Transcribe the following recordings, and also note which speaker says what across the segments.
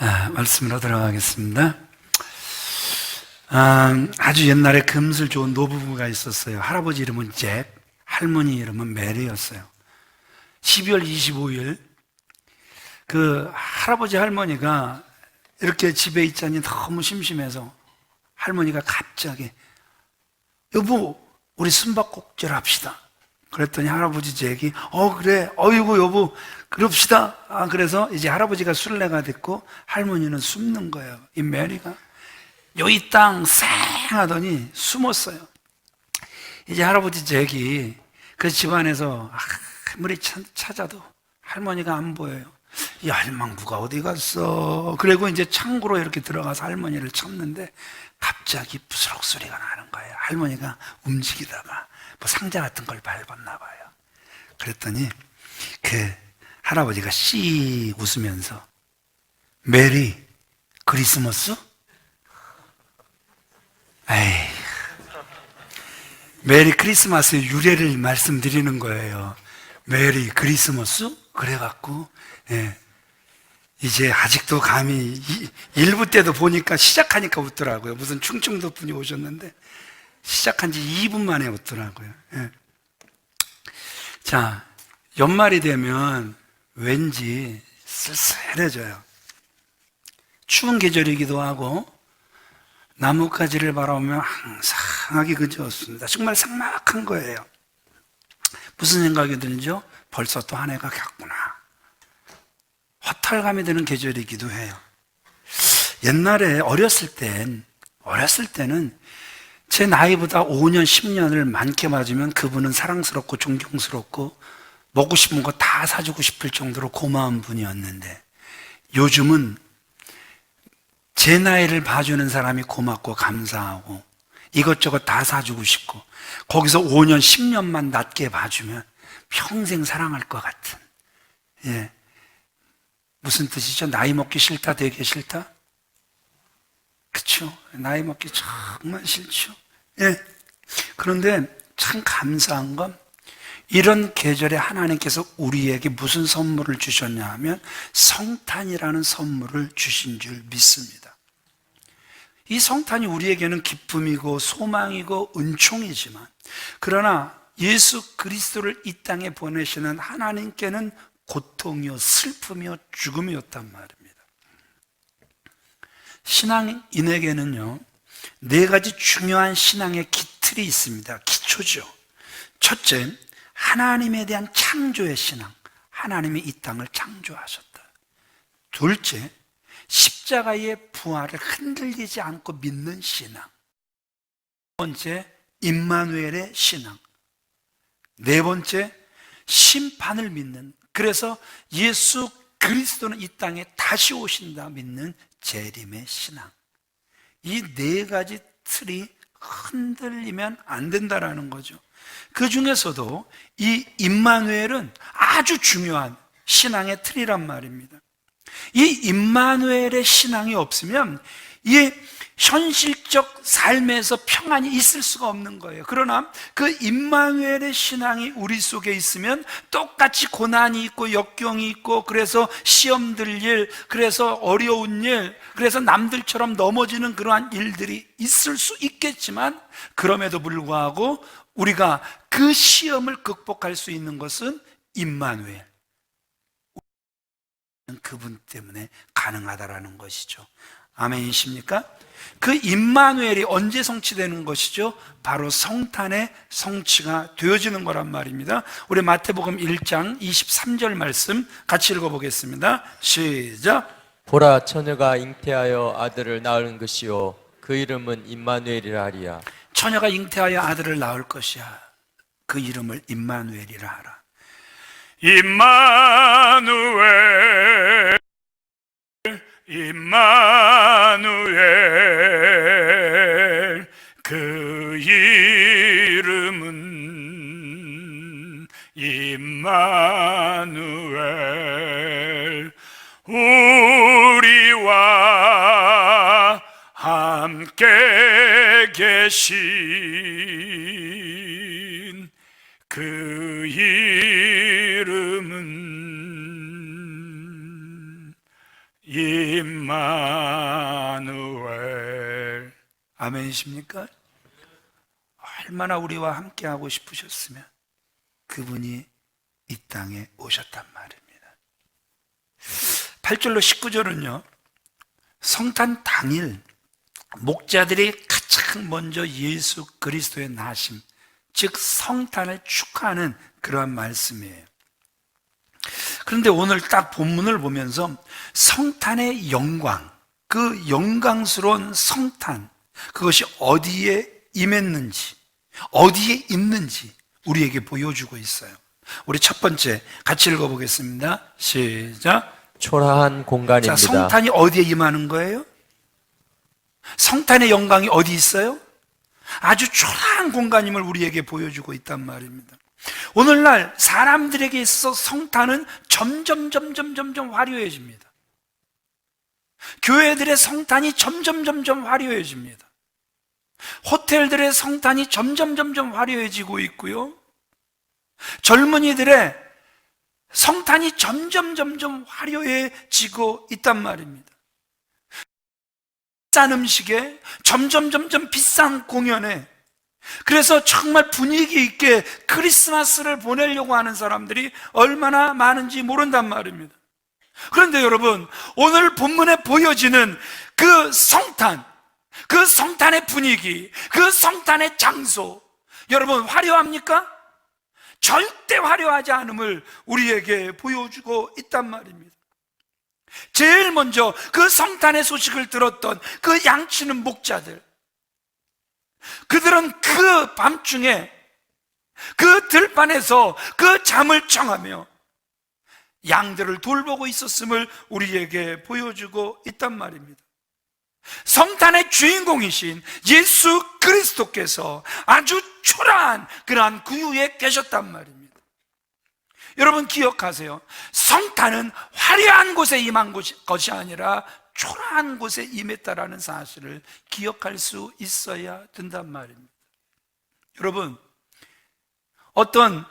Speaker 1: 말씀으로 들어가겠습니다. 아주 옛날에 금슬 좋은 노부부가 있었어요. 할아버지 이름은 잭, 할머니 이름은 메리였어요. 12월 25일 그 할아버지 할머니가 이렇게 집에 있자니 너무 심심해서 할머니가 갑자기 여보 우리 숨바꼭질 합시다. 그랬더니 할아버지 잭이 그래 어이구 여보 그럽시다. 그래서 이제 할아버지가 술래가 됐고 할머니는 숨는 거예요. 이 메리가 여기 땅 쌩 하더니 숨었어요. 이제 할아버지 잭이 그 집안에서 아무리 찾아도 할머니가 안 보여요. 이 할망구가 어디 갔어? 그리고 이제 창고로 이렇게 들어가서 할머니를 찾는데 갑자기 부스럭 소리가 나는 거예요. 할머니가 움직이다가 뭐 상자 같은 걸 밟았나 봐요. 그랬더니 그 할아버지가 씩 웃으면서 메리 크리스마스? 에이, 메리 크리스마스의 유래를 말씀드리는 거예요. 메리 크리스마스? 그래갖고 이제 아직도 감히 1부 때도 보니까 시작하니까 웃더라고요. 무슨 충청도 분이 오셨는데 시작한 지 2분 만에 웃더라고요. 자, 연말이 되면 왠지 쓸쓸해져요. 추운 계절이기도 하고 나뭇가지를 바라보면 항상하게 그지었습니다. 정말 삭막한 거예요. 무슨 생각이 들죠? 벌써 또 한 해가 갔구나. 허탈감이 드는 계절이기도 해요. 옛날에 어렸을 때는 제 나이보다 5년, 10년을 많게 맞으면 그분은 사랑스럽고 존경스럽고 먹고 싶은 거 다 사주고 싶을 정도로 고마운 분이었는데 요즘은 제 나이를 봐주는 사람이 고맙고 감사하고 이것저것 다 사주고 싶고 거기서 5년, 10년만 낮게 봐주면 평생 사랑할 것 같은 무슨 뜻이죠? 나이 먹기 싫다, 되게 싫다? 그쵸? 나이 먹기 정말 싫죠. 그런데 참 감사한 건 이런 계절에 하나님께서 우리에게 무슨 선물을 주셨냐 하면 성탄이라는 선물을 주신 줄 믿습니다. 이 성탄이 우리에게는 기쁨이고 소망이고 은총이지만 그러나 예수 그리스도를 이 땅에 보내시는 하나님께는 고통이요 슬픔이요 죽음이었단 말입니다. 신앙인에게는요 4가지 중요한 신앙의 기틀이 있습니다. 기초죠. 첫째, 하나님에 대한 창조의 신앙. 하나님이 이 땅을 창조하셨다. 둘째, 십자가의 부활을 흔들리지 않고 믿는 신앙. 세 번째, 임마누엘의 신앙. 네 번째, 심판을 믿는, 그래서 예수 그리스도는 이 땅에 다시 오신다 믿는 재림의 신앙. 이 4가지 틀이 흔들리면 안 된다라는 거죠. 그 중에서도 이 임마누엘은 아주 중요한 신앙의 틀이란 말입니다. 이 임마누엘의 신앙이 없으면 이 현실적 삶에서 평안이 있을 수가 없는 거예요. 그러나 그 임마누엘의 신앙이 우리 속에 있으면 똑같이 고난이 있고 역경이 있고 그래서 시험 들 일, 그래서 어려운 일, 그래서 남들처럼 넘어지는 그러한 일들이 있을 수 있겠지만 그럼에도 불구하고 우리가 그 시험을 극복할 수 있는 것은 임마누엘, 그분 때문에 가능하다라는 것이죠. 아멘이십니까? 그 임마누엘이 언제 성취되는 것이죠? 바로 성탄의 성취가 되어지는 거란 말입니다. 우리 마태복음 1장 23절 말씀 같이 읽어보겠습니다. 시작.
Speaker 2: 보라, 처녀가 잉태하여 아들을 낳은 것이요 그 이름은 임마누엘이라 하리야.
Speaker 1: 처녀가 잉태하여 아들을 낳을 것이야. 그 이름을 임마누엘이라 하라. 임마누엘, 임마누엘, 그 이름은 임마누엘, 우리와 함께 계신 그 이름은 임마누엘. 아멘이십니까? 얼마나 우리와 함께하고 싶으셨으면 그분이 이 땅에 오셨단 말입니다. 8절로 19절은요, 성탄 당일 목자들이 가장 먼저 예수 그리스도의 나심, 즉 성탄을 축하하는 그러한 말씀이에요. 그런데 오늘 딱 본문을 보면서 성탄의 영광, 그 영광스러운 성탄, 그것이 어디에 임했는지, 어디에 있는지 우리에게 보여주고 있어요. 우리 첫 번째 같이 읽어보겠습니다. 시작.
Speaker 2: 초라한 공간입니다.
Speaker 1: 자, 성탄이 어디에 임하는 거예요? 성탄의 영광이 어디 있어요? 아주 초라한 공간임을 우리에게 보여주고 있단 말입니다. 오늘날 사람들에게 있어서 성탄은 점점 화려해집니다. 교회들의 성탄이 점점 화려해집니다. 호텔들의 성탄이 점점 화려해지고 있고요. 젊은이들의 성탄이 점점 화려해지고 있단 말입니다. 비싼 음식에 점점 비싼 공연에, 그래서 정말 분위기 있게 크리스마스를 보내려고 하는 사람들이 얼마나 많은지 모른단 말입니다. 그런데 여러분, 오늘 본문에 보여지는 그 성탄, 그 성탄의 분위기, 그 성탄의 장소, 여러분 화려합니까? 절대 화려하지 않음을 우리에게 보여주고 있단 말입니다. 제일 먼저 그 성탄의 소식을 들었던 그 양치는 목자들, 그들은 그 밤중에 그 들판에서 그 잠을 청하며 양들을 돌보고 있었음을 우리에게 보여주고 있단 말입니다. 성탄의 주인공이신 예수 그리스도께서 아주 초라한 그러한 구유에 계셨단 말입니다. 여러분 기억하세요. 성탄은 화려한 곳에 임한 것이 아니라 초라한 곳에 임했다라는 사실을 기억할 수 있어야 된단 말입니다. 여러분, 어떤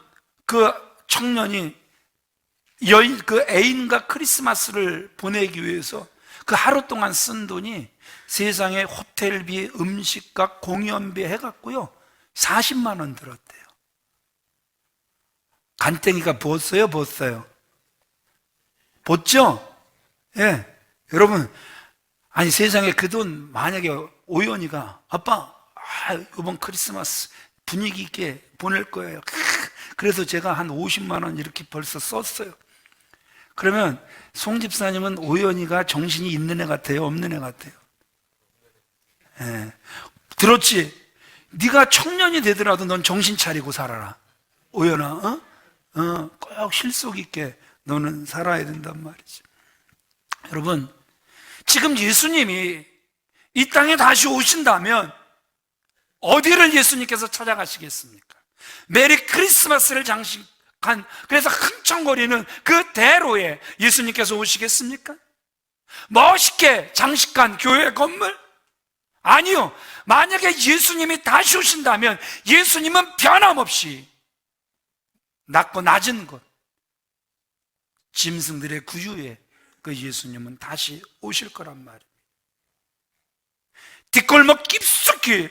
Speaker 1: 그 청년이 그 애인과 크리스마스를 보내기 위해서 그 하루 동안 쓴 돈이 세상에 호텔비, 음식값, 공연비 해갖고요 40만 원 들었대요. 간땡이가 부었어요? 부었어요? 부었죠? 예. 여러분, 아니 세상에 그 돈 만약에 오연이가 아빠, 이번 크리스마스 분위기 있게 보낼 거예요. 그래서 제가 한 50만 원 이렇게 벌써 썼어요. 그러면 송 집사님은 오연이가 정신이 있는 애 같아요? 없는 애 같아요? 예. 들었지? 네가 청년이 되더라도 넌 정신 차리고 살아라. 오연아, 꼭 실속 있게 너는 살아야 된단 말이지. 여러분, 지금 예수님이 이 땅에 다시 오신다면 어디를 예수님께서 찾아가시겠습니까? 메리 크리스마스를 장식한, 그래서 흥청거리는 그 대로에 예수님께서 오시겠습니까? 멋있게 장식한 교회 건물? 아니요. 만약에 예수님이 다시 오신다면 예수님은 변함없이 낮고 낮은 곳, 짐승들의 구유에 그 예수님은 다시 오실 거란 말입니다. 뒷골목 깊숙이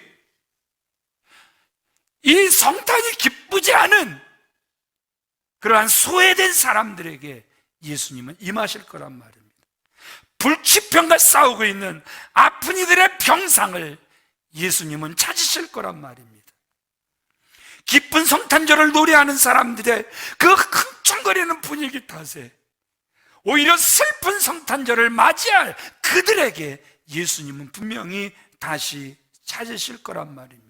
Speaker 1: 이 성탄이 기쁘지 않은 그러한 소외된 사람들에게 예수님은 임하실 거란 말입니다. 불치병과 싸우고 있는 아픈 이들의 병상을 예수님은 찾으실 거란 말입니다. 기쁜 성탄절을 노래하는 사람들의 그 흥청거리는 분위기 탓에 오히려 슬픈 성탄절을 맞이할 그들에게 예수님은 분명히 다시 찾으실 거란 말입니다.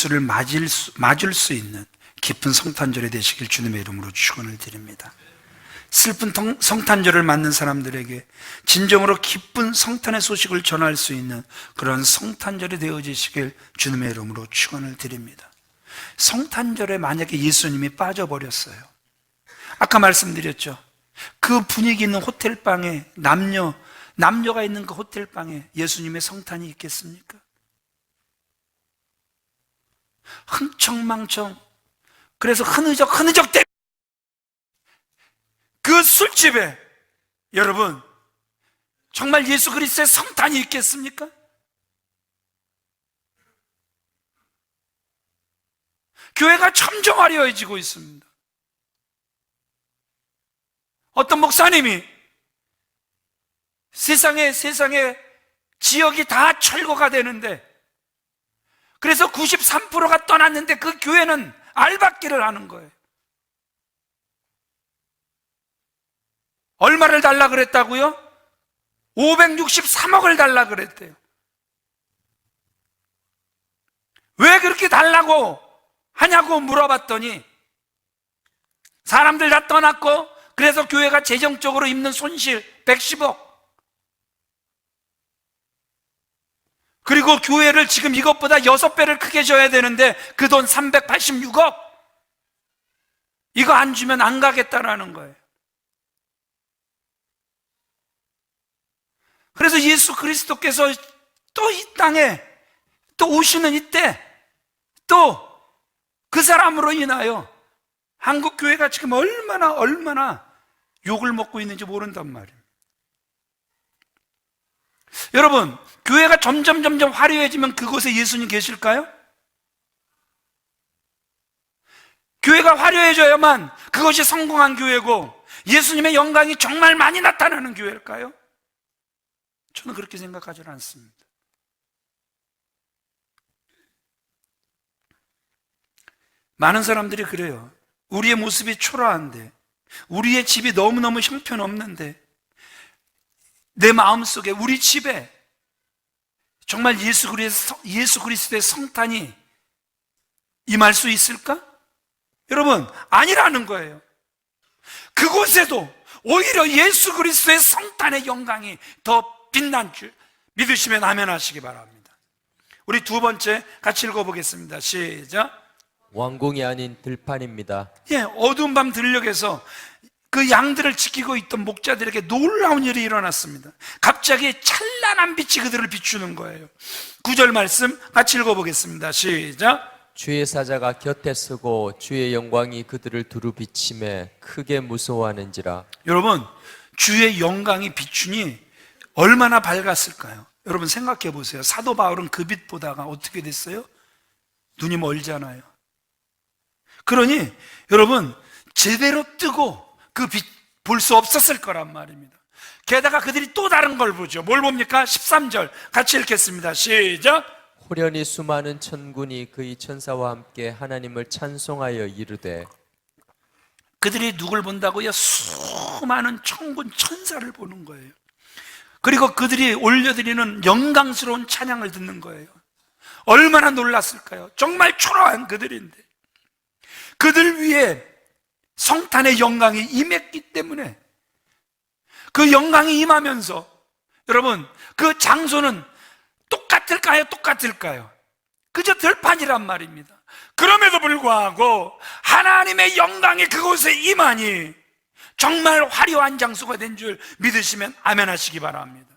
Speaker 1: 예수를 맞을 수 있는 깊은 성탄절이 되시길 주님의 이름으로 축원을 드립니다. 슬픈 성탄절을 맞는 사람들에게 진정으로 기쁜 성탄의 소식을 전할 수 있는 그런 성탄절이 되어지시길 주님의 이름으로 축원을 드립니다. 성탄절에 만약에 예수님이 빠져버렸어요. 아까 말씀드렸죠. 그 분위기 있는 호텔방에 남녀가 있는 그 호텔방에 예수님의 성탄이 있겠습니까? 흥청망청, 그래서 흐느적 때 그 술집에 여러분 정말 예수 그리스도의 성탄이 있겠습니까? 교회가 점점 화려해지고 있습니다. 어떤 목사님이 세상에 지역이 다 철거가 되는데, 그래서 93%가 떠났는데 그 교회는 알박기를 하는 거예요. 얼마를 달라 그랬다고요? 563억을 달라 그랬대요. 왜 그렇게 달라고 하냐고 물어봤더니 사람들 다 떠났고, 그래서 교회가 재정적으로 입는 손실 110억, 그리고 교회를 지금 이것보다 6배를 크게 줘야 되는데 그 돈 386억, 이거 안 주면 안 가겠다라는 거예요. 그래서 예수 그리스도께서 또 이 땅에 또 오시는 이때 또 그 사람으로 인하여 한국 교회가 지금 얼마나 욕을 먹고 있는지 모른단 말이에요. 여러분, 교회가 점점 화려해지면 그곳에 예수님 계실까요? 교회가 화려해져야만 그것이 성공한 교회고 예수님의 영광이 정말 많이 나타나는 교회일까요? 저는 그렇게 생각하지 않습니다. 많은 사람들이 그래요. 우리의 모습이 초라한데, 우리의 집이 너무너무 형편없는데, 내 마음속에, 우리 집에 정말 예수 그리스도의 성탄이 임할 수 있을까? 여러분, 아니라는 거예요. 그곳에도 오히려 예수 그리스도의 성탄의 영광이 더 빛난 줄 믿으시면 아멘 하시기 바랍니다. 우리 두 번째 같이 읽어보겠습니다. 시작.
Speaker 2: 왕궁이 아닌 들판입니다.
Speaker 1: 어두운 밤 들녘에서 그 양들을 지키고 있던 목자들에게 놀라운 일이 일어났습니다. 갑자기 찬란한 빛이 그들을 비추는 거예요. 9절 말씀 같이 읽어보겠습니다. 시작.
Speaker 2: 주의 사자가 곁에 서고 주의 영광이 그들을 두루 비침에 크게 무서워하는지라. 여러분,
Speaker 1: 주의 영광이 비추니 얼마나 밝았을까요? 여러분 생각해 보세요. 사도 바울은 그 빛 보다가 어떻게 됐어요? 눈이 멀잖아요. 그러니 여러분 제대로 뜨고 그 빛 볼 수 없었을 거란 말입니다. 게다가 그들이 또 다른 걸 보죠. 뭘 봅니까? 13절 같이 읽겠습니다. 시작.
Speaker 2: 호련히 수많은 천군이 그의 천사와 함께 하나님을 찬송하여 이르되.
Speaker 1: 그들이 누굴 본다고요? 수많은 천군 천사를 보는 거예요. 그리고 그들이 올려드리는 영광스러운 찬양을 듣는 거예요. 얼마나 놀랐을까요? 정말 초라한 그들인데 그들 위에 성탄의 영광이 임했기 때문에, 그 영광이 임하면서 여러분 그 장소는 똑같을까요? 그저 들판이란 말입니다. 그럼에도 불구하고 하나님의 영광이 그곳에 임하니 정말 화려한 장소가 된 줄 믿으시면 아멘 하시기 바랍니다.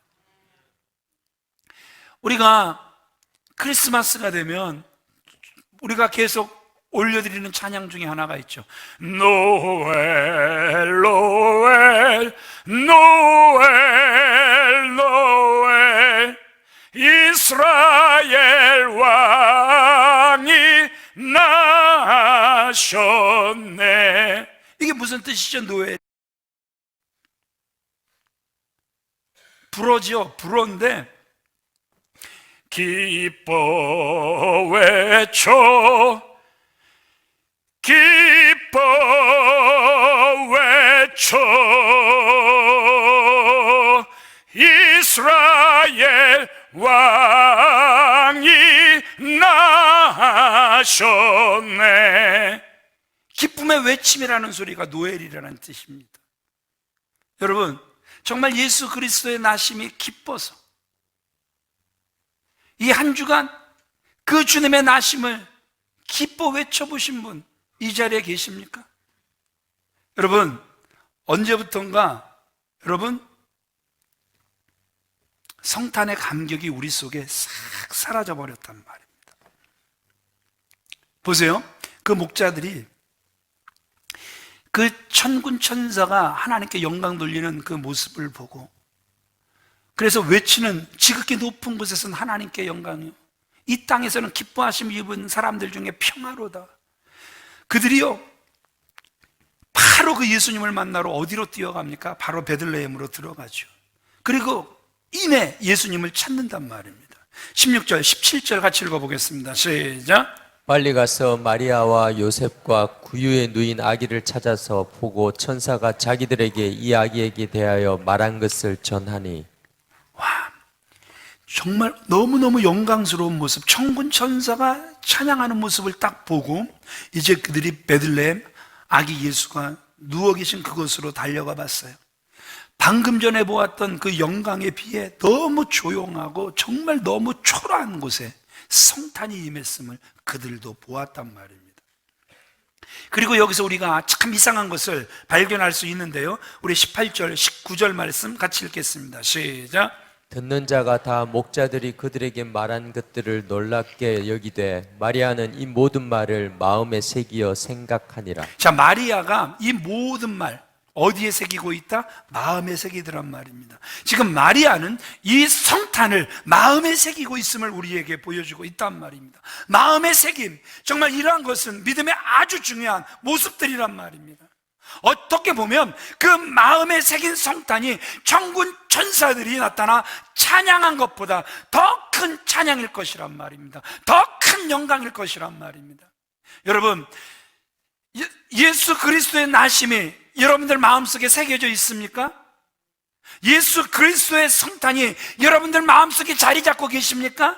Speaker 1: 우리가 크리스마스가 되면 우리가 계속 올려드리는 찬양 중에 하나가 있죠. 노엘 노엘 노엘 노엘 이스라엘 왕이 나셨네. 이게 무슨 뜻이죠? 노엘. 불어죠. 불어인데 기뻐 외쳐 기뻐 외쳐 이스라엘 왕이 하셨네. 기쁨의 외침이라는 소리가 노엘이라는 뜻입니다. 여러분, 정말 예수 그리스도의 나심이 기뻐서 이 한 주간 그 주님의 나심을 기뻐 외쳐보신 분 이 자리에 계십니까? 여러분, 언제부턴가 여러분 성탄의 감격이 우리 속에 싹 사라져 버렸단 말입니다. 보세요. 그 목자들이 그 천군 천사가 하나님께 영광 돌리는 그 모습을 보고 그래서 외치는 지극히 높은 곳에서는 하나님께 영광이요, 이 땅에서는 기뻐하심 입은 사람들 중에 평화로다. 그들이요 바로 그 예수님을 만나러 어디로 뛰어갑니까? 바로 베들레헴으로 들어가죠. 그리고 이내 예수님을 찾는단 말입니다. 16절, 17절 같이 읽어보겠습니다. 시작.
Speaker 2: 빨리 가서 마리아와 요셉과 구유에 누인 아기를 찾아서 보고 천사가 자기들에게 이 아기에게 대하여 말한 것을 전하니.
Speaker 1: 와, 정말 너무너무 영광스러운 모습, 천군 천사가 찬양하는 모습을 딱 보고 이제 그들이 베들레헴 아기 예수가 누워 계신 그곳으로 달려가 봤어요. 방금 전에 보았던 그 영광에 비해 너무 조용하고 정말 너무 초라한 곳에 성탄이 임했음을 그들도 보았단 말입니다. 그리고 여기서 우리가 참 이상한 것을 발견할 수 있는데요, 우리 18절, 19절 말씀 같이 읽겠습니다. 시작.
Speaker 2: 듣는 자가 다 목자들이 그들에게 말한 것들을 놀랍게 여기되 마리아는 이 모든 말을 마음에 새기어 생각하니라.
Speaker 1: 자, 마리아가 이 모든 말 어디에 새기고 있다? 마음에 새기더란 말입니다. 지금 마리아는 이 성탄을 마음에 새기고 있음을 우리에게 보여주고 있단 말입니다. 마음에 새김, 정말 이러한 것은 믿음의 아주 중요한 모습들이란 말입니다. 어떻게 보면 그 마음에 새긴 성탄이 천군 천사들이 나타나 찬양한 것보다 더 큰 찬양일 것이란 말입니다. 더 큰 영광일 것이란 말입니다. 여러분, 예수 그리스도의 나심이 여러분들 마음속에 새겨져 있습니까? 예수 그리스도의 성탄이 여러분들 마음속에 자리 잡고 계십니까?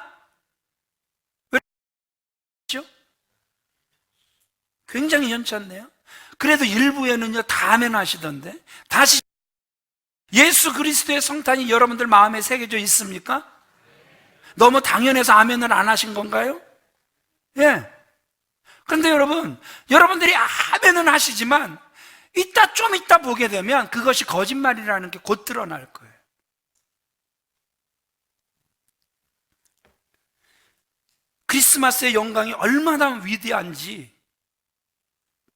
Speaker 1: 왜죠? 굉장히 연찮네요. 그래도 일부에는요 다 아멘 하시던데, 다시 예수 그리스도의 성탄이 여러분들 마음에 새겨져 있습니까? 너무 당연해서 아멘을 안 하신 건가요? 예. 그런데 여러분, 여러분들이 아멘은 하시지만 좀 이따 보게 되면 그것이 거짓말이라는 게 곧 드러날 거예요. 크리스마스의 영광이 얼마나 위대한지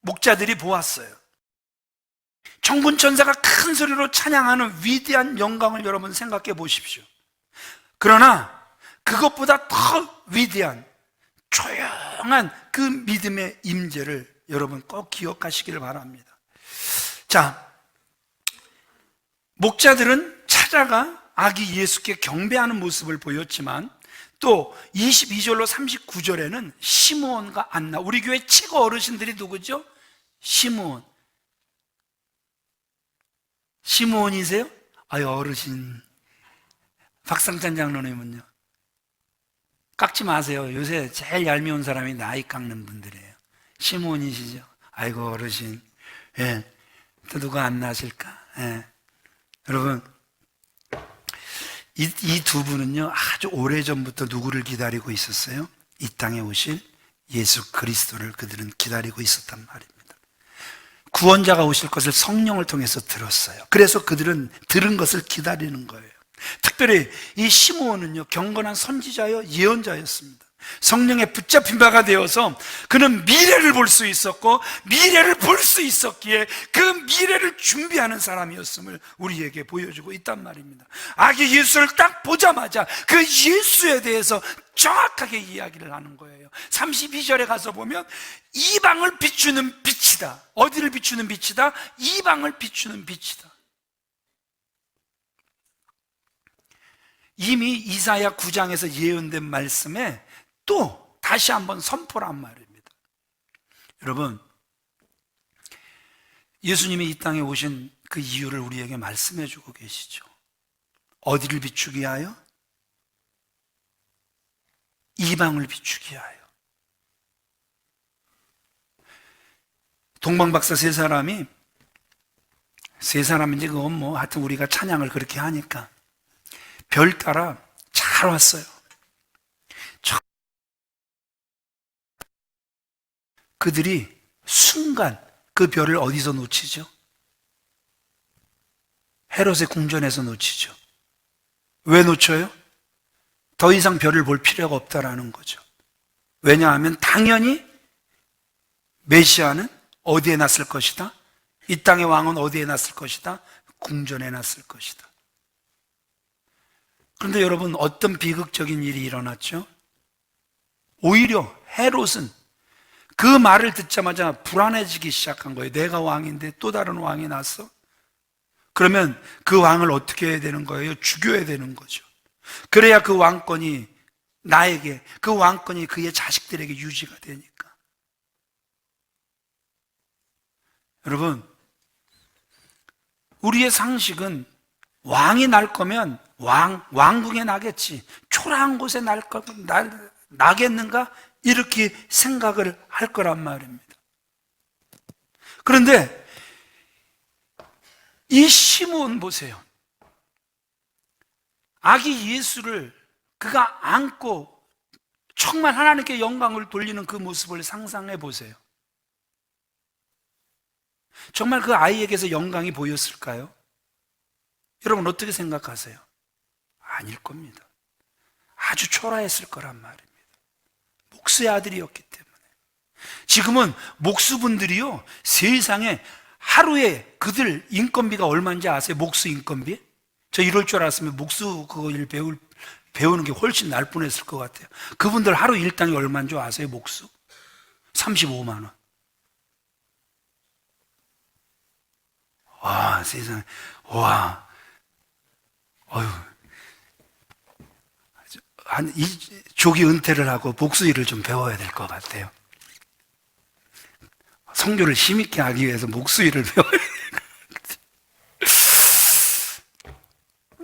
Speaker 1: 목자들이 보았어요. 천군 천사가 큰 소리로 찬양하는 위대한 영광을 여러분 생각해 보십시오. 그러나 그것보다 더 위대한 조용한 그 믿음의 임재를 여러분 꼭 기억하시기를 바랍니다. 자, 목자들은 찾아가 아기 예수께 경배하는 모습을 보였지만 또 22절로 39절에는 시므온과 안나, 우리 교회 최고 어르신들이 누구죠? 시므온이세요? 아유, 어르신. 박상찬 장로님은요? 깎지 마세요. 요새 제일 얄미운 사람이 나이 깎는 분들이에요. 시므온이시죠? 아이고, 어르신. 예. 또 누가 안 나실까? 예. 여러분, 이 두 분은요 아주 오래전부터 누구를 기다리고 있었어요? 이 땅에 오실 예수 그리스도를 그들은 기다리고 있었단 말입니다. 구원자가 오실 것을 성령을 통해서 들었어요. 그래서 그들은 들은 것을 기다리는 거예요. 특별히 이 시므온은요 경건한 선지자여 예언자였습니다. 성령에 붙잡힌 바가 되어서 그는 미래를 볼 수 있었고 미래를 볼 수 있었기에 그 미래를 준비하는 사람이었음을 우리에게 보여주고 있단 말입니다. 아기 예수를 딱 보자마자 그 예수에 대해서 정확하게 이야기를 하는 거예요. 32절에 가서 보면 이방을 비추는 빛이다. 어디를 비추는 빛이다? 이방을 비추는 빛이다. 이미 이사야 9장에서 예언된 말씀에 또 다시 한번 선포란 말입니다. 여러분, 예수님이 이 땅에 오신 그 이유를 우리에게 말씀해 주고 계시죠. 어디를 비추기 위하여? 이방을 비추기 위하여. 동방박사 세 사람인지 그건 뭐 하여튼 우리가 찬양을 그렇게 하니까 별 따라 잘 왔어요. 그들이 순간 그 별을 어디서 놓치죠? 헤롯의 궁전에서 놓치죠. 왜 놓쳐요? 더 이상 별을 볼 필요가 없다라는 거죠. 왜냐하면 당연히 메시아는 어디에 났을 것이다? 이 땅의 왕은 어디에 났을 것이다? 궁전에 났을 것이다. 그런데 여러분, 어떤 비극적인 일이 일어났죠? 오히려 헤롯은 그 말을 듣자마자 불안해지기 시작한 거예요. 내가 왕인데 또 다른 왕이 났어? 그러면 그 왕을 어떻게 해야 되는 거예요? 죽여야 되는 거죠. 그래야 그 왕권이 나에게, 그 왕권이 그의 자식들에게 유지가 되니까. 여러분, 우리의 상식은 왕이 날 거면 왕궁에 나겠지. 초라한 곳에 나겠는가? 이렇게 생각을 할 거란 말입니다. 그런데 이 시므온 보세요. 아기 예수를 그가 안고 정말 하나님께 영광을 돌리는 그 모습을 상상해 보세요. 정말 그 아이에게서 영광이 보였을까요? 여러분 어떻게 생각하세요? 아닐 겁니다. 아주 초라했을 거란 말입니다. 목수의 아들이었기 때문에. 지금은 목수분들이요, 세상에 하루에 그들 인건비가 얼마인지 아세요? 목수 인건비? 저 이럴 줄 알았으면 목수 그거 일 배우는 게 훨씬 날 뻔했을 것 같아요. 그분들 하루 일당이 얼마인 줄 아세요? 목수? 35만 원. 와, 세상에. 와. 어휴. 조기 은퇴를 하고 목수 일을 좀 배워야 될 것 같아요. 선교를 힘있게 하기 위해서 목수 일을 배워야 될 것 같아요.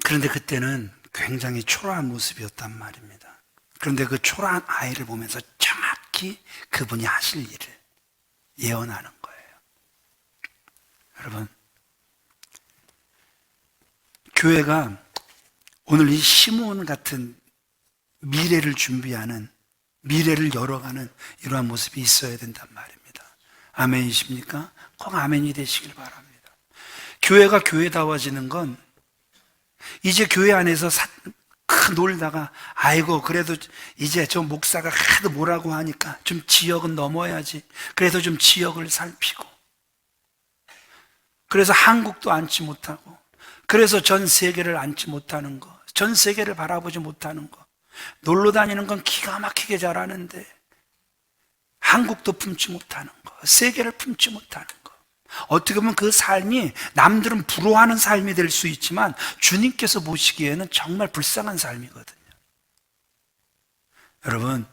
Speaker 1: 그런데 그때는 굉장히 초라한 모습이었단 말입니다. 그런데 그 초라한 아이를 보면서 정확히 그분이 하실 일을 예언하는 거예요. 여러분, 교회가 오늘 이 시므온 같은 미래를 준비하는, 미래를 열어가는 이러한 모습이 있어야 된단 말입니다. 아멘이십니까? 꼭 아멘이 되시길 바랍니다. 교회가 교회다워지는 건 이제 교회 안에서 놀다가 아이고 그래도 이제 저 목사가 하도 뭐라고 하니까 좀 지역은 넘어야지. 그래서 좀 지역을 살피고, 그래서 한국도 앉지 못하고, 그래서 전 세계를 앉지 못하는 거, 전 세계를 바라보지 못하는 거, 놀러 다니는 건 기가 막히게 잘하는데 한국도 품지 못하는 거, 세계를 품지 못하는 거. 어떻게 보면 그 삶이 남들은 부러워하는 삶이 될 수 있지만 주님께서 보시기에는 정말 불쌍한 삶이거든요. 여러분,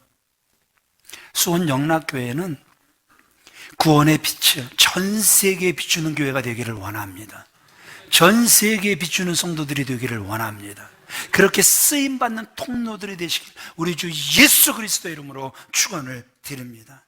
Speaker 1: 수원 영락교회는 구원의 빛을 전 세계에 비추는 교회가 되기를 원합니다. 전 세계에 비추는 성도들이 되기를 원합니다. 그렇게 쓰임받는 통로들이 되시길 우리 주 예수 그리스도의 이름으로 축원을 드립니다.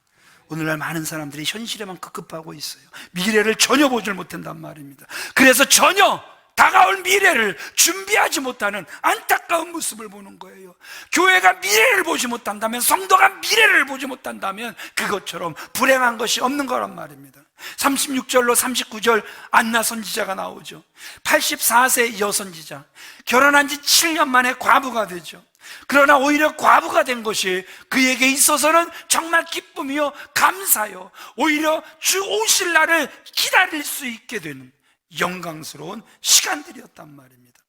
Speaker 1: 오늘날 많은 사람들이 현실에만 급급하고 있어요. 미래를 전혀 보질 못한단 말입니다. 그래서 전혀 다가올 미래를 준비하지 못하는 안타까운 모습을 보는 거예요. 교회가 미래를 보지 못한다면, 성도가 미래를 보지 못한다면 그것처럼 불행한 것이 없는 거란 말입니다. 36절로 39절 안나 선지자가 나오죠. 84세 여선지자, 결혼한 지 7년 만에 과부가 되죠. 그러나 오히려 과부가 된 것이 그에게 있어서는 정말 기쁨이요 감사요, 오히려 주 오실 날을 기다릴 수 있게 되는 영광스러운 시간들이었단 말입니다.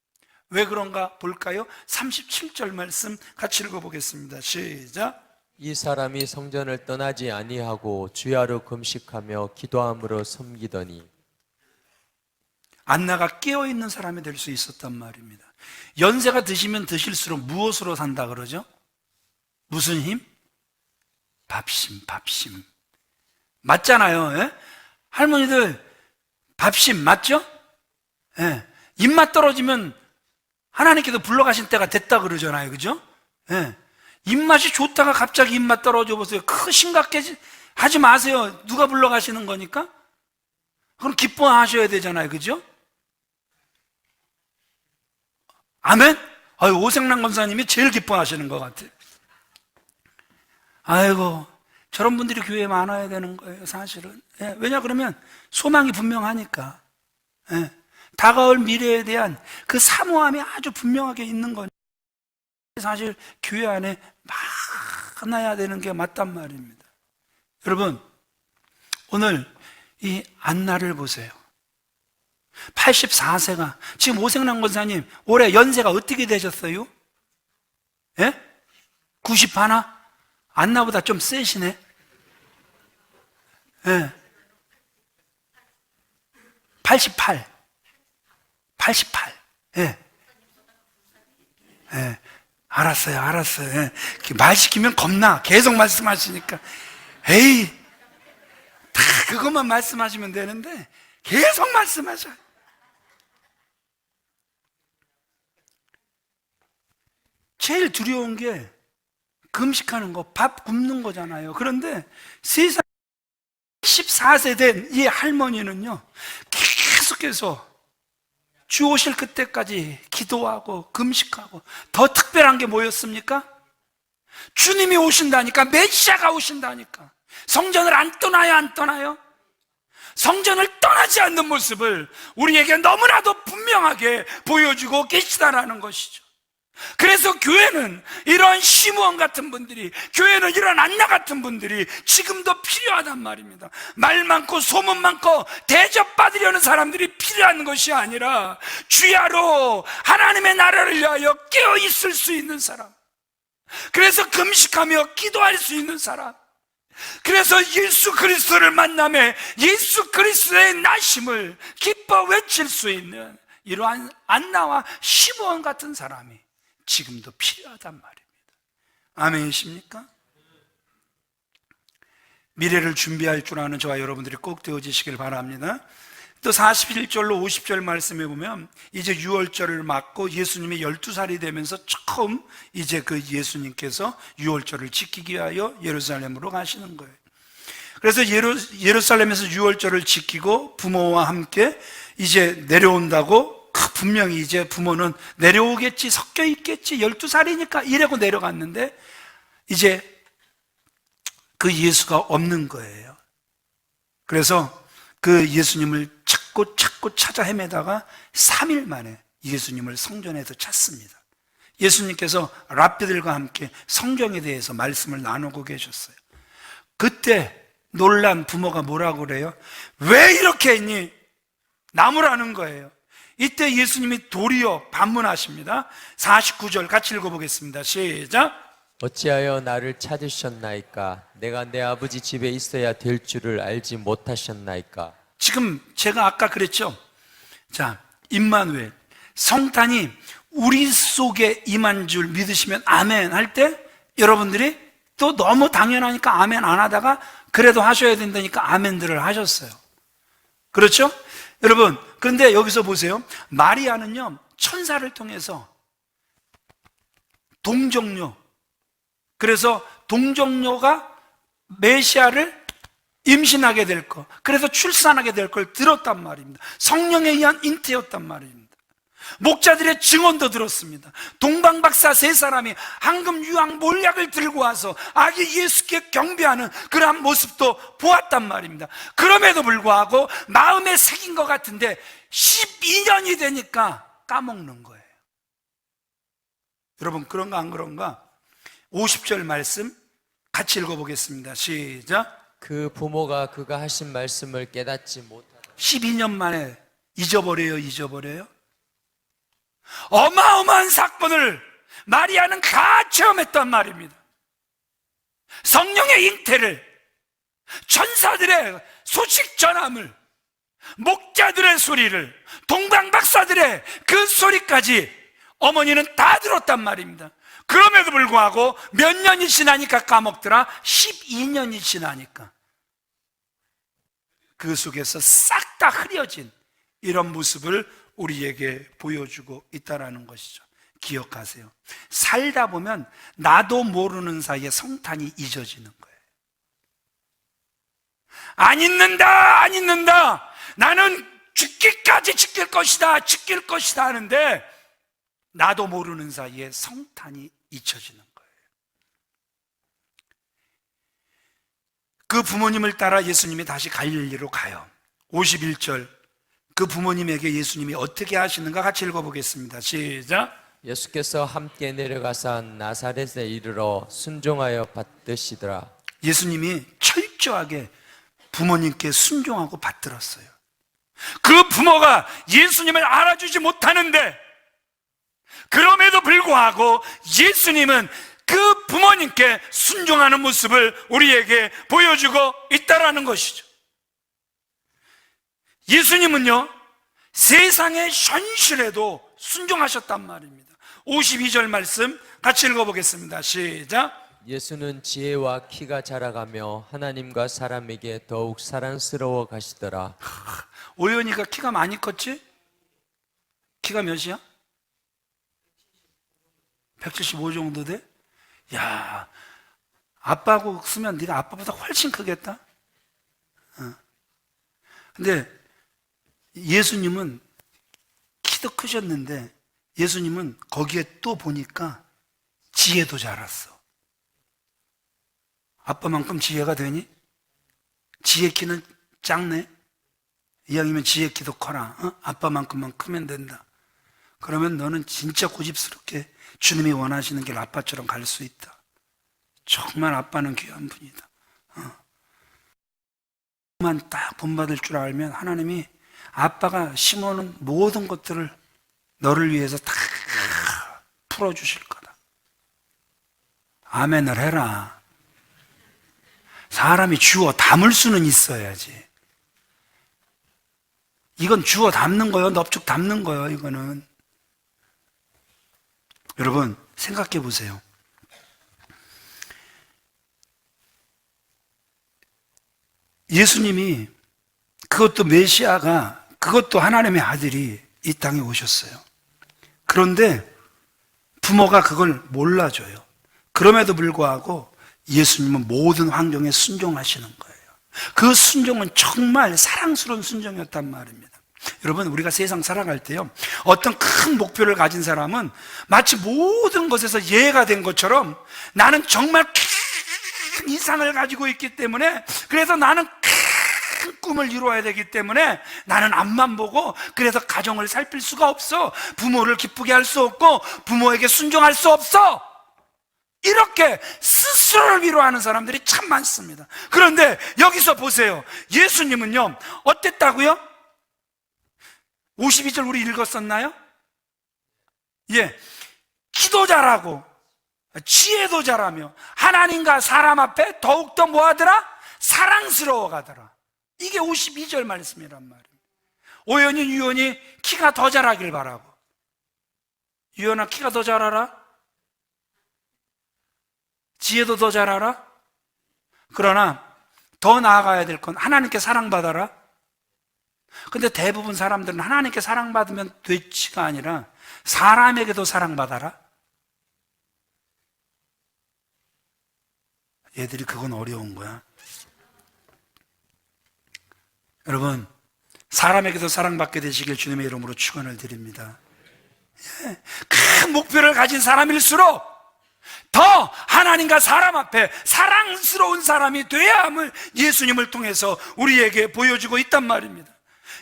Speaker 1: 왜 그런가 볼까요? 37절 말씀 같이 읽어보겠습니다. 시작.
Speaker 2: 이 사람이 성전을 떠나지 아니하고 주야로 금식하며 기도함으로 섬기더니.
Speaker 1: 안나가 깨어있는 사람이 될 수 있었단 말입니다. 연세가 드시면 드실수록 무엇으로 산다 그러죠? 무슨 힘? 밥심. 맞잖아요. 예? 할머니들 밥심 맞죠? 예. 입맛 떨어지면 하나님께서 불러가신 때가 됐다 그러잖아요. 그죠? 예. 입맛이 좋다가 갑자기 입맛 떨어져 보세요. 심각하지 마세요. 누가 불러가시는 거니까? 그럼 기뻐하셔야 되잖아요. 그죠? 아멘? 아유, 오생남 권사님이 제일 기뻐하시는 것 같아요. 아이고, 저런 분들이 교회에 많아야 되는 거예요, 사실은. 예, 왜냐, 그러면 소망이 분명하니까. 예, 다가올 미래에 대한 그 사모함이 아주 분명하게 있는 거니까. 사실 교회 안에 많아야 되는 게 맞단 말입니다. 여러분, 오늘 이 안나를 보세요. 84세가, 지금 오생남 권사님, 올해 연세가 어떻게 되셨어요? 예? 90 하나? 안나보다 좀 세시네? 예. 88. 88. 예. 예. 알았어요, 알았어요. 예. 말 시키면 겁나. 계속 말씀하시니까. 에이, 다 그것만 말씀하시면 되는데, 계속 말씀하셔요. 제일 두려운 게 금식하는 거, 밥 굶는 거잖아요. 그런데 세상 14세 된 이 할머니는요, 계속해서 주 오실 그때까지 기도하고 금식하고, 더 특별한 게 뭐였습니까? 주님이 오신다니까, 메시아가 오신다니까. 성전을 안 떠나요, 안 떠나요? 성전을 떠나지 않는 모습을 우리에게 너무나도 분명하게 보여주고 계시다라는 것이죠. 그래서 교회는 이런 시므온 같은 분들이, 교회는 이런 안나 같은 분들이 지금도 필요하단 말입니다. 말 많고 소문 많고 대접받으려는 사람들이 필요한 것이 아니라 주야로 하나님의 나라를 위하여 깨어있을 수 있는 사람, 그래서 금식하며 기도할 수 있는 사람, 그래서 예수 그리스도를 만남에 예수 그리스도의 나심을 기뻐 외칠 수 있는 이러한 안나와 시므온 같은 사람이 지금도 필요하단 말입니다. 아멘이십니까? 미래를 준비할 줄 아는 저와 여러분들이 꼭 되어지시길 바랍니다. 또 41절로 50절 말씀에 보면 이제 유월절을 맞고 예수님이 12살이 되면서 처음 이제 그 예수님께서 유월절을 지키기 위하여 예루살렘으로 가시는 거예요. 그래서 예루살렘에서 유월절을 지키고 부모와 함께 이제 내려온다고, 분명히 이제 부모는 내려오겠지, 섞여 있겠지, 12살이니까 이러고 내려갔는데 이제 그 예수가 없는 거예요. 그래서 그 예수님을 찾고 찾아 헤매다가 3일 만에 예수님을 성전에서 찾습니다. 예수님께서 랍비들과 함께 성경에 대해서 말씀을 나누고 계셨어요. 그때 놀란 부모가 뭐라고 그래요? 왜 이렇게 했니? 나무라는 거예요. 이때 예수님이 도리어 반문하십니다. 49절 같이 읽어보겠습니다. 시작.
Speaker 2: 어찌하여 나를 찾으셨나이까? 내가 내 아버지 집에 있어야 될 줄을 알지 못하셨나이까?
Speaker 1: 지금 제가 아까 그랬죠. 자, 임마누엘, 성탄이 우리 속에 임한 줄 믿으시면 아멘 할 때 여러분들이 또 너무 당연하니까 아멘 안 하다가 그래도 하셔야 된다니까 아멘들을 하셨어요. 그렇죠? 여러분, 그런데 여기서 보세요. 마리아는요, 천사를 통해서 동정녀, 그래서 동정녀가 메시아를 임신하게 될 것, 그래서 출산하게 될 걸 들었단 말입니다. 성령에 의한 잉태였단 말입니다. 목자들의 증언도 들었습니다. 동방박사 3사람이 황금 유황 몰약을 들고 와서 아기 예수께 경배하는 그러한 모습도 보았단 말입니다. 그럼에도 불구하고 마음에 새긴 것 같은데 12년이 되니까 까먹는 거예요. 여러분, 그런가 안 그런가? 50절 말씀 같이 읽어보겠습니다. 시작.
Speaker 2: 그 부모가 그가 하신 말씀을 깨닫지 못하다.
Speaker 1: 12년 만에 잊어버려요? 어마어마한 사건을 마리아는 다 체험했단 말입니다. 성령의 잉태를, 천사들의 소식 전함을, 목자들의 소리를, 동방박사들의 그 소리까지 어머니는 다 들었단 말입니다. 그럼에도 불구하고 몇 년이 지나니까 까먹더라? 12년이 지나니까 그 속에서 싹 다 흐려진 이런 모습을 우리에게 보여주고 있다는 것이죠. 기억하세요. 살다 보면 나도 모르는 사이에 성탄이 잊어지는 거예요. 안 잊는다, 안 잊는다. 나는 죽기까지 지킬 것이다, 지킬 것이다 하는데 나도 모르는 사이에 성탄이 잊혀지는 거예요. 그 부모님을 따라 예수님이 다시 갈릴리로 가요. 51절, 그 부모님에게 예수님이 어떻게 하시는가 같이 읽어보겠습니다. 시작.
Speaker 2: 예수께서 함께 내려가사 나사렛에 이르러 순종하여 받드시더라.
Speaker 1: 예수님이 철저하게 부모님께 순종하고 받들었어요. 그 부모가 예수님을 알아주지 못하는데 그럼에도 불구하고 예수님은 그 부모님께 순종하는 모습을 우리에게 보여주고 있다라는 것이죠. 예수님은요, 세상의 현실에도 순종하셨단 말입니다. 52절 말씀 같이 읽어보겠습니다. 시작.
Speaker 2: 예수는 지혜와 키가 자라가며 하나님과 사람에게 더욱 사랑스러워 가시더라.
Speaker 1: 오연이가 키가 많이 컸지? 키가 몇이야? 175 정도 돼? 야, 아빠하고 쓰면 네가 아빠보다 훨씬 크겠다? 근데 예수님은 키도 크셨는데 예수님은 거기에 또 보니까 지혜도 자랐어. 아빠만큼 지혜가 되니? 지혜 키는 작네? 이왕이면 지혜 키도 커라. 아빠만큼만 크면 된다. 그러면 너는 진짜 고집스럽게 주님이 원하시는 길 아빠처럼 갈 수 있다. 정말 아빠는 귀한 분이다. 만 딱 본받을 줄 알면 하나님이 아빠가 심어놓은 모든 것들을 너를 위해서 다 풀어주실 거다. 아멘을 해라. 사람이 주워 담을 수는 있어야지. 이건 주워 담는 거예요. 넙죽 담는 거예요. 이거는. 여러분 생각해 보세요. 예수님이 그것도 메시아가 그것도 하나님의 아들이 이 땅에 오셨어요. 그런데 부모가 그걸 몰라줘요. 그럼에도 불구하고 예수님은 모든 환경에 순종하시는 거예요. 그 순종은 정말 사랑스러운 순종이었단 말입니다. 여러분 우리가 세상 살아갈 때요, 어떤 큰 목표를 가진 사람은 마치 모든 것에서 예가 된 것처럼 나는 정말 큰 이상을 가지고 있기 때문에, 그래서 나는 큰 꿈을 이루어야 되기 때문에 나는 앞만 보고 그래서 가정을 살필 수가 없어. 부모를 기쁘게 할 수 없고 부모에게 순종할 수 없어. 이렇게 스스로를 위로하는 사람들이 참 많습니다. 그런데 여기서 보세요. 예수님은요 어땠다고요? 52절 우리 읽었었나요? 예, 키도 잘하고 지혜도 잘하며 하나님과 사람 앞에 더욱더 뭐하더라? 사랑스러워 가더라. 이게 52절 말씀이란 말이에요. 오연이 유연이 키가 더 자라길 바라고. 유연아 키가 더 자라라? 지혜도 더 자라라? 그러나 더 나아가야 될 건 하나님께 사랑받아라. 근데 대부분 사람들은 하나님께 사랑받으면 되지가 아니라 사람에게도 사랑받아라. 얘들이 그건 어려운 거야. 여러분 사람에게도 사랑받게 되시길 주님의 이름으로 축원을 드립니다. 예, 큰 목표를 가진 사람일수록 더 하나님과 사람 앞에 사랑스러운 사람이 돼야 함을 예수님을 통해서 우리에게 보여주고 있단 말입니다.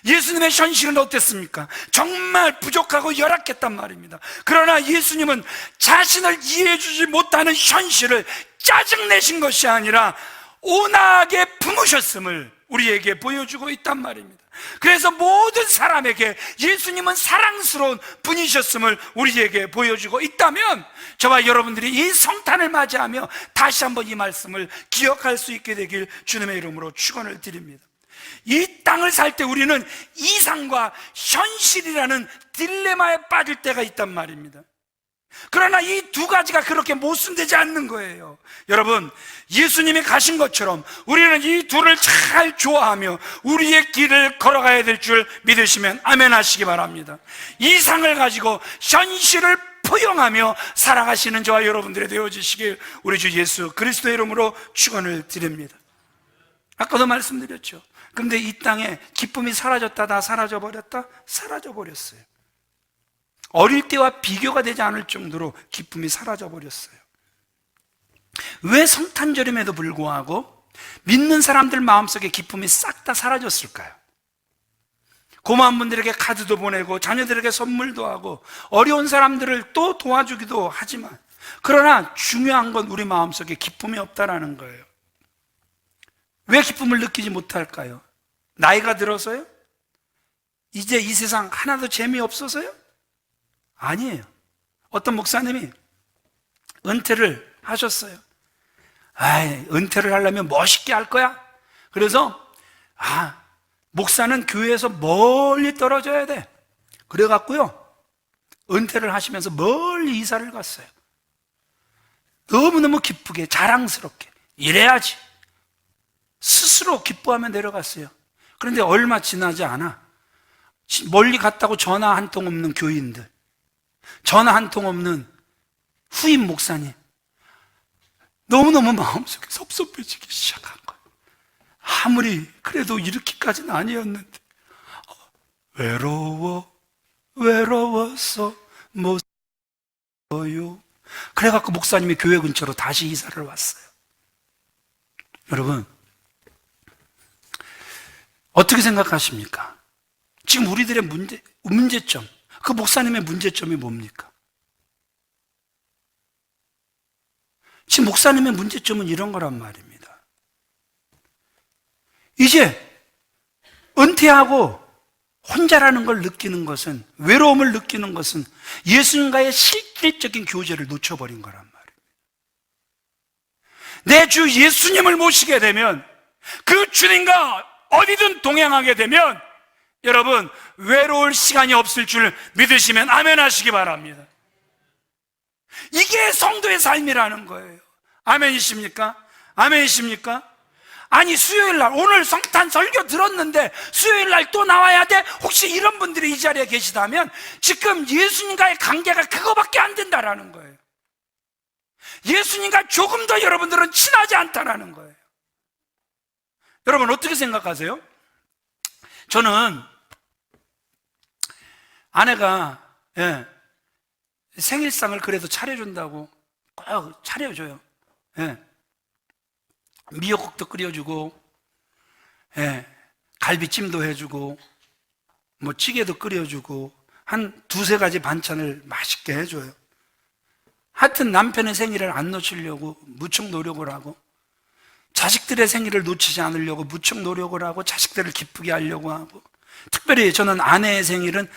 Speaker 1: 예수님의 현실은 어땠습니까? 정말 부족하고 열악했단 말입니다. 그러나 예수님은 자신을 이해해주지 못하는 현실을 짜증내신 것이 아니라 온화하게 품으셨음을 우리에게 보여주고 있단 말입니다. 그래서 모든 사람에게 예수님은 사랑스러운 분이셨음을 우리에게 보여주고 있다면 저와 여러분들이 이 성탄을 맞이하며 다시 한번 이 말씀을 기억할 수 있게 되길 주님의 이름으로 축원을 드립니다. 이 땅을 살 때 우리는 이상과 현실이라는 딜레마에 빠질 때가 있단 말입니다. 그러나 이 두 가지가 그렇게 모순되지 않는 거예요. 여러분 예수님이 가신 것처럼 우리는 이 둘을 잘 좋아하며 우리의 길을 걸어가야 될 줄 믿으시면 아멘 하시기 바랍니다. 이상을 가지고 현실을 포용하며 살아가시는 저와 여러분들이 되어주시길 우리 주 예수 그리스도의 이름으로 축원을 드립니다. 아까도 말씀드렸죠. 근데 이 땅에 기쁨이 사라졌다, 다 사라져버렸다? 사라져버렸어요. 어릴 때와 비교가 되지 않을 정도로 기쁨이 사라져버렸어요. 왜 성탄절임에도 불구하고 믿는 사람들 마음속에 기쁨이 싹 다 사라졌을까요? 고마운 분들에게 카드도 보내고 자녀들에게 선물도 하고 어려운 사람들을 또 도와주기도 하지만, 그러나 중요한 건 우리 마음속에 기쁨이 없다라는 거예요. 왜 기쁨을 느끼지 못할까요? 나이가 들어서요? 이제 이 세상 하나도 재미없어서요? 아니에요. 어떤 목사님이 은퇴를 하셨어요. 은퇴를 하려면 멋있게 할 거야. 그래서 목사는 교회에서 멀리 떨어져야 돼. 그래갖고요, 은퇴를 하시면서 멀리 이사를 갔어요. 너무너무 기쁘게 자랑스럽게 이래야지 스스로 기뻐하며 내려갔어요. 그런데 얼마 지나지 않아 멀리 갔다고 전화 한 통 없는 교인들, 전화 한 통 없는 후임 목사님, 너무너무 마음속에 섭섭해지기 시작한 거예요. 아무리 그래도 이렇게까지는 아니었는데, 외로워서 못 살아요. 그래갖고 목사님이 교회 근처로 다시 이사를 왔어요. 여러분, 어떻게 생각하십니까? 지금 우리들의 문제점, 그 목사님의 문제점이 뭡니까? 지금 목사님의 문제점은 이런 거란 말입니다. 이제 은퇴하고 혼자라는 걸 느끼는 것은, 외로움을 느끼는 것은 예수님과의 실질적인 교제를 놓쳐버린 거란 말입니다. 내 주 예수님을 모시게 되면, 그 주님과 어디든 동행하게 되면 여러분 외로울 시간이 없을 줄 믿으시면 아멘 하시기 바랍니다. 이게 성도의 삶이라는 거예요. 아멘이십니까? 아멘이십니까? 아니, 수요일날 오늘 성탄 설교 들었는데 수요일날 또 나와야 돼? 혹시 이런 분들이 이 자리에 계시다면 지금 예수님과의 관계가 그거밖에 안 된다라는 거예요. 예수님과 조금 더 여러분들은 친하지 않다라는 거예요. 여러분 어떻게 생각하세요? 저는 아내가 생일상을 그래도 차려준다고 꼭 차려줘요. 미역국도 끓여주고, 갈비찜도 해주고, 뭐 찌개도 끓여주고, 한 두세 가지 반찬을 맛있게 해줘요. 하여튼 남편의 생일을 안 놓치려고 무척 노력을 하고, 자식들의 생일을 놓치지 않으려고 무척 노력을 하고, 자식들을 기쁘게 하려고 하고, 특별히 저는 아내의 생일은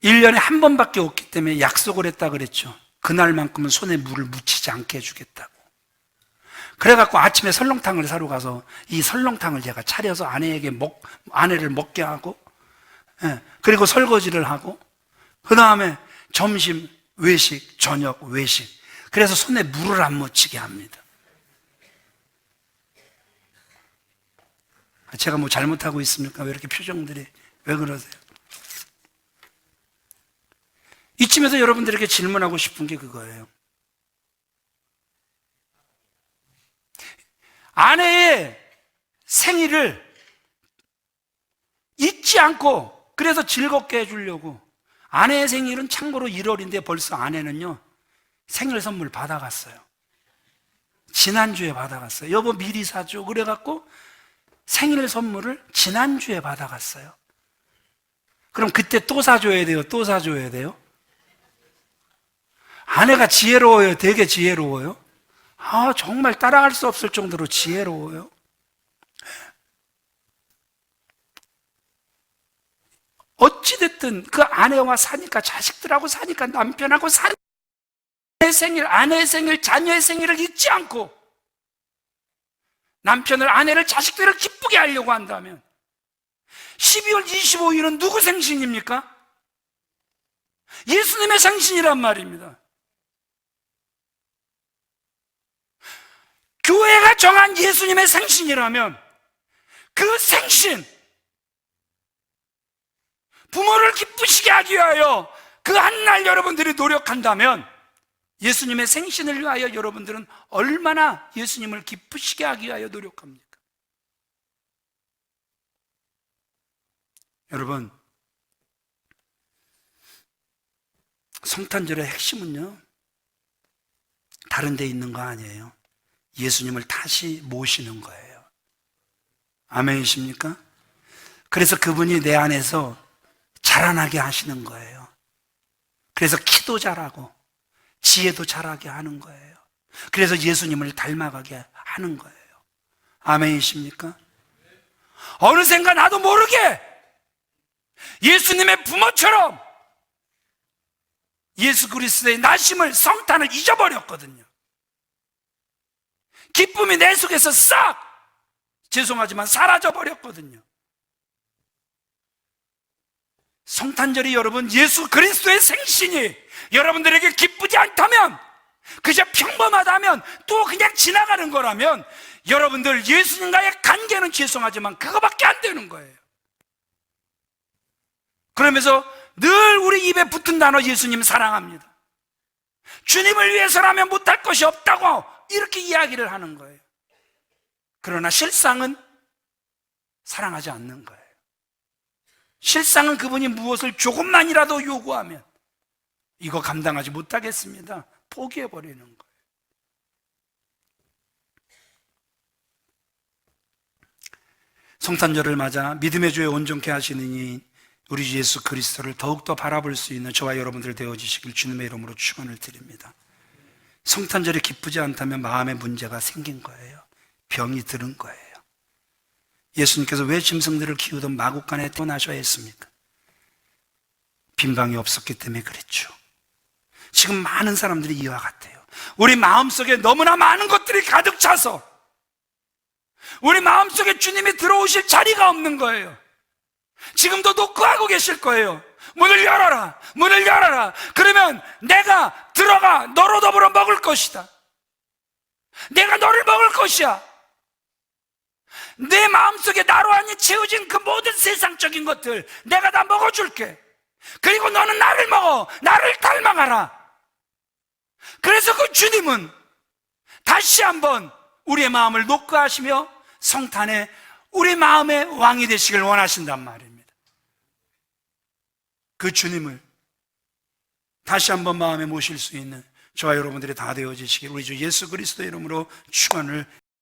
Speaker 1: 1년에 한 번밖에 없기 때문에 약속을 했다 그랬죠. 그날만큼은 손에 물을 묻히지 않게 해주겠다고. 그래갖고 아침에 설렁탕을 사러 가서 이 설렁탕을 제가 차려서 아내를 먹게 하고, 그리고 설거지를 하고, 그 다음에 점심 외식, 저녁 외식. 그래서 손에 물을 안 묻히게 합니다. 제가 뭐 잘못하고 있습니까? 왜 이렇게 표정들이, 왜 그러세요? 이쯤에서 여러분들에게 질문하고 싶은 게 그거예요. 아내의 생일을 잊지 않고, 그래서 즐겁게 해주려고. 아내의 생일은 참고로 1월인데 벌써 아내는요 생일 선물 받아갔어요. 지난주에 받아갔어요. 여보 미리 사줘. 그래갖고 생일 선물을 지난주에 받아갔어요. 그럼 그때 또 사줘야 돼요? 또 사줘야 돼요? 아내가 지혜로워요? 되게 지혜로워요? 정말 따라갈 수 없을 정도로 지혜로워요. 어찌됐든 그 아내와 사니까, 자식들하고 사니까, 남편하고 사니까 내 생일, 아내의 생일, 자녀의 생일을 잊지 않고 남편을, 아내를, 자식들을 기쁘게 하려고 한다면 12월 25일은 누구 생신입니까? 예수님의 생신이란 말입니다. 교회가 정한 예수님의 생신이라면 그 생신, 부모를 기쁘시게 하기 위하여 그 한날 여러분들이 노력한다면 예수님의 생신을 위하여 여러분들은 얼마나 예수님을 기쁘시게 하기 위하여 노력합니까? 여러분, 성탄절의 핵심은요, 다른 데 있는 거 아니에요. 예수님을 다시 모시는 거예요. 아멘이십니까? 그래서 그분이 내 안에서 자라나게 하시는 거예요. 그래서 키도 자라고 지혜도 자라게 하는 거예요. 그래서 예수님을 닮아가게 하는 거예요. 아멘이십니까? 어느샌가 나도 모르게 예수님의 부모처럼 예수 그리스도의 나심을, 성탄을 잊어버렸거든요. 기쁨이 내 속에서 싹, 죄송하지만 사라져버렸거든요. 성탄절이 여러분 예수 그리스도의 생신이 여러분들에게 기쁘지 않다면, 그저 평범하다면, 또 그냥 지나가는 거라면 여러분들 예수님과의 관계는 죄송하지만 그거밖에 안 되는 거예요. 그러면서 늘 우리 입에 붙은 단어 예수님 사랑합니다, 주님을 위해서라면 못할 것이 없다고 이렇게 이야기를 하는 거예요. 그러나 실상은 사랑하지 않는 거예요. 실상은 그분이 무엇을 조금만이라도 요구하면 이거 감당하지 못하겠습니다, 포기해버리는 거예요. 성탄절을 맞아 믿음의 주에 온전케 하시느니 우리 주 예수 그리스도를 더욱더 바라볼 수 있는 저와 여러분들 되어주시길 주님의 이름으로 축원을 드립니다. 성탄절이 기쁘지 않다면 마음에 문제가 생긴 거예요. 병이 들은 거예요. 예수님께서 왜 짐승들을 키우던 마국간에 태어나셔야 했습니까? 빈방이 없었기 때문에 그랬죠. 지금 많은 사람들이 이와 같아요. 우리 마음속에 너무나 많은 것들이 가득 차서 우리 마음속에 주님이 들어오실 자리가 없는 거예요. 지금도 노크하고 계실 거예요. 문을 열어라, 문을 열어라. 그러면 내가 들어가 너로 더불어 먹을 것이다. 내가 너를 먹을 것이야. 내 마음속에 나로 아니 채워진 그 모든 세상적인 것들 내가 다 먹어줄게. 그리고 너는 나를 먹어, 나를 닮아가라. 그래서 그 주님은 다시 한번 우리의 마음을 노크하시며 성탄에 우리 마음의 왕이 되시길 원하신단 말입니다. 그 주님을 다시 한번 마음에 모실 수 있는 저와 여러분들이 다 되어지시길 우리 주 예수 그리스도의 이름으로 축원을